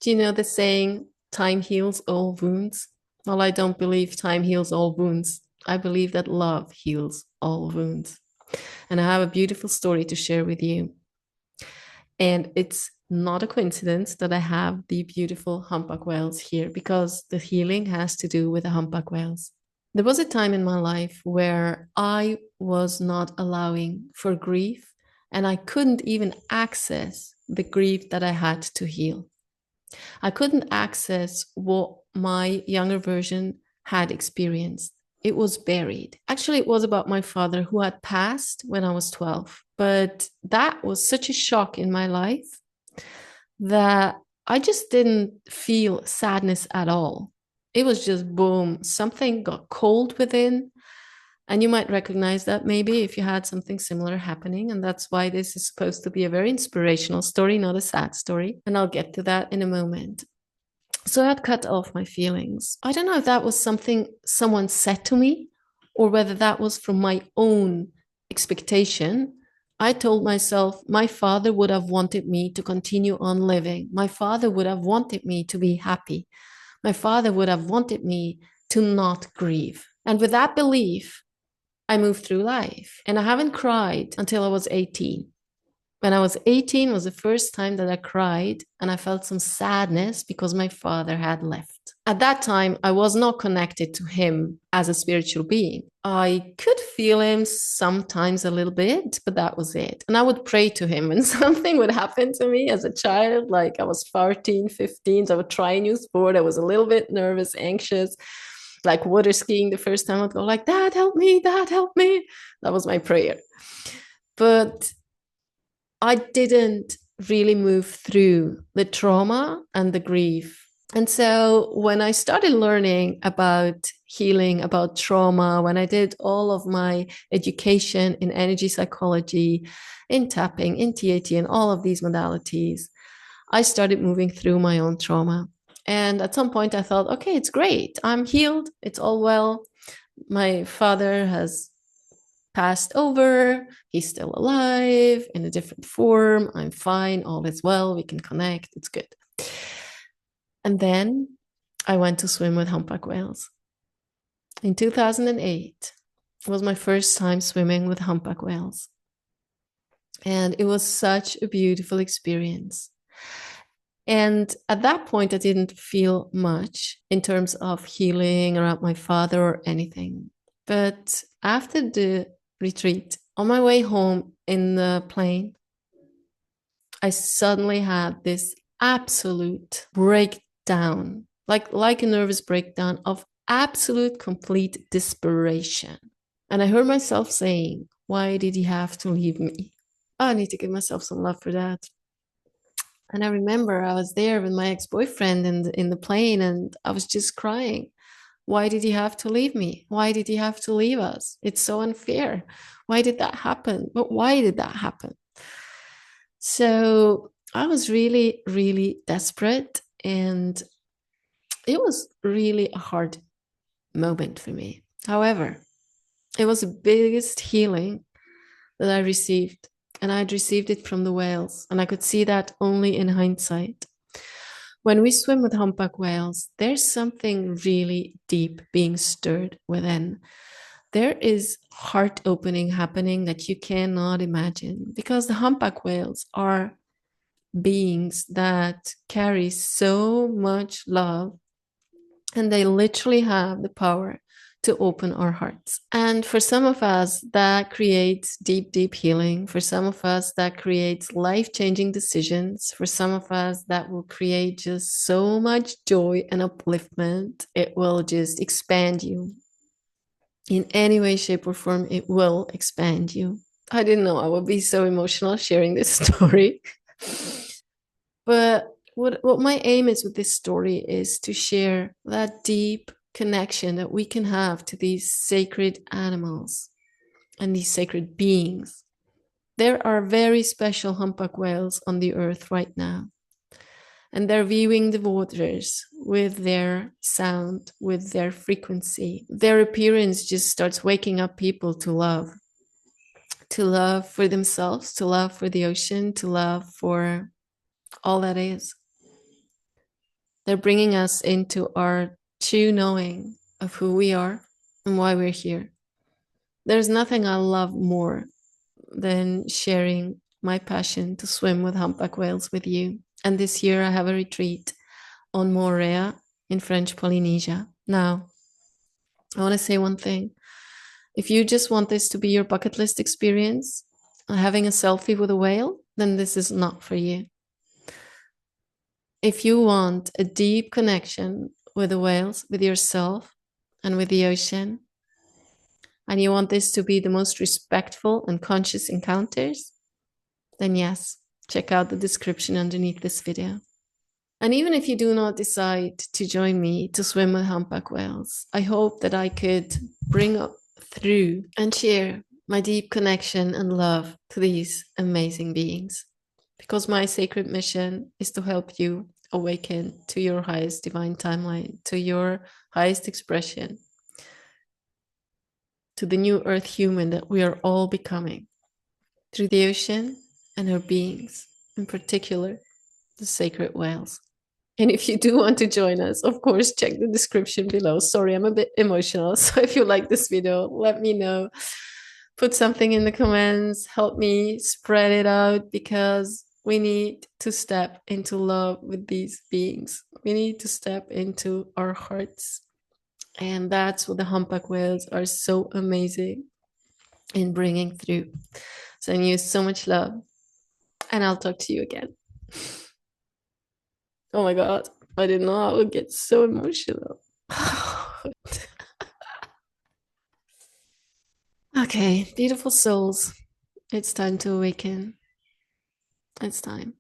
Do you know the saying, time heals all wounds? Well, I don't believe time heals all wounds. I believe that love heals all wounds. And I have a beautiful story to share with you. And it's not a coincidence that I have the beautiful humpback whales here because the healing has to do with the humpback whales. There was a time in my life where I was not allowing for grief and I couldn't even access the grief that I had to heal. I couldn't access what my younger version had experienced. It was buried. Actually, it was about my father who had passed when I was 12. But that was such a shock in my life that I just didn't feel sadness at all. It was just boom, something got cold within. And you might recognize that maybe if you had something similar happening. And that's why this is supposed to be a very inspirational story, not a sad story. And I'll get to that in a moment. So I had cut off my feelings. I don't know if that was something someone said to me or whether that was from my own expectation. I told myself my father would have wanted me to continue on living. My father would have wanted me to be happy. My father would have wanted me to not grieve. And with that belief, I moved through life. And I haven't cried until I was 18. When I was 18 was the first time that I cried and I felt some sadness because my father had left. At that time, I was not connected to him as a spiritual being. I could feel him sometimes a little bit, but that was it. And I would pray to him when something would happen to me as a child, like I was 14, 15, so I would try a new sport. I was a little bit nervous, anxious, like water skiing the first time. I'd go like, Dad, help me, Dad, help me. That was my prayer. But I didn't really move through the trauma and the grief. And so when I started learning about healing, about trauma, when I did all of my education in energy psychology, in tapping, in TAT, and all of these modalities, I started moving through my own trauma. And at some point, I thought, okay, it's great. I'm healed. It's all well. My father has passed over. He's still alive in a different form. I'm fine. All is well. We can connect. It's good. And then I went to swim with humpback whales. In 2008 was my first time swimming with humpback whales. And it was such a beautiful experience. And at that point, I didn't feel much in terms of healing around my father or anything. But after the retreat, on my way home in the plane, I suddenly had this absolute breakdown, like a nervous breakdown of absolute complete desperation. And I heard myself saying, why did he have to leave me? Oh, I need to give myself some love for that. And I remember I was there with my ex-boyfriend in the plane and I was just crying. Why did he have to leave me? Why did he have to leave us? It's so unfair. Why did that happen? But why did that happen? So I was really, really desperate. And it was really a hard moment for me. However, it was the biggest healing that I received. And I'd received it from the whales. And I could see that only in hindsight. When we swim with humpback whales, there's something really deep being stirred within. There is heart opening happening that you cannot imagine because the humpback whales are beings that carry so much love and they literally have the power to open our hearts. And for some of us, that creates deep, deep healing. For some of us, that creates life changing decisions. For some of us, that will create just so much joy and upliftment. It will just expand you. In any way, shape, or form, it will expand you. I didn't know I would be so emotional sharing this story. But what my aim is with this story is to share that deep connection that we can have to these sacred animals and these sacred beings. There are very special humpback whales on the earth right now. And they're viewing the waters with their sound, with their frequency. Their appearance just starts waking up people to love for themselves, to love for the ocean, to love for all that is. They're bringing us into our true knowing of who we are and why we're here. There's nothing I love more than sharing my passion to swim with humpback whales with you. And this year I have a retreat on Moorea in French Polynesia. Now, I want to say one thing. If you just want this to be your bucket list experience, having a selfie with a whale, then this is not for you. If you want a deep connection with the whales, with yourself, and with the ocean, and you want this to be the most respectful and conscious encounters, then yes, check out the description underneath this video. And even if you do not decide to join me to swim with humpback whales, I hope that I could bring up through and share my deep connection and love to these amazing beings. Because my sacred mission is to help you awaken to your highest divine timeline, to your highest expression, to the new earth human that we are all becoming through the ocean and her beings, in particular, the sacred whales. And if you do want to join us, of course, check the description below. Sorry, I'm a bit emotional. So if you like this video, let me know. Put something in the comments. Help me spread it out, because we need to step into love with these beings. We need to step into our hearts. And that's what the humpback whales are so amazing in bringing through. Sending you so much love. And I'll talk to you again. Oh my God, I didn't know I would get so emotional. Okay, beautiful souls, it's time to awaken. It's time.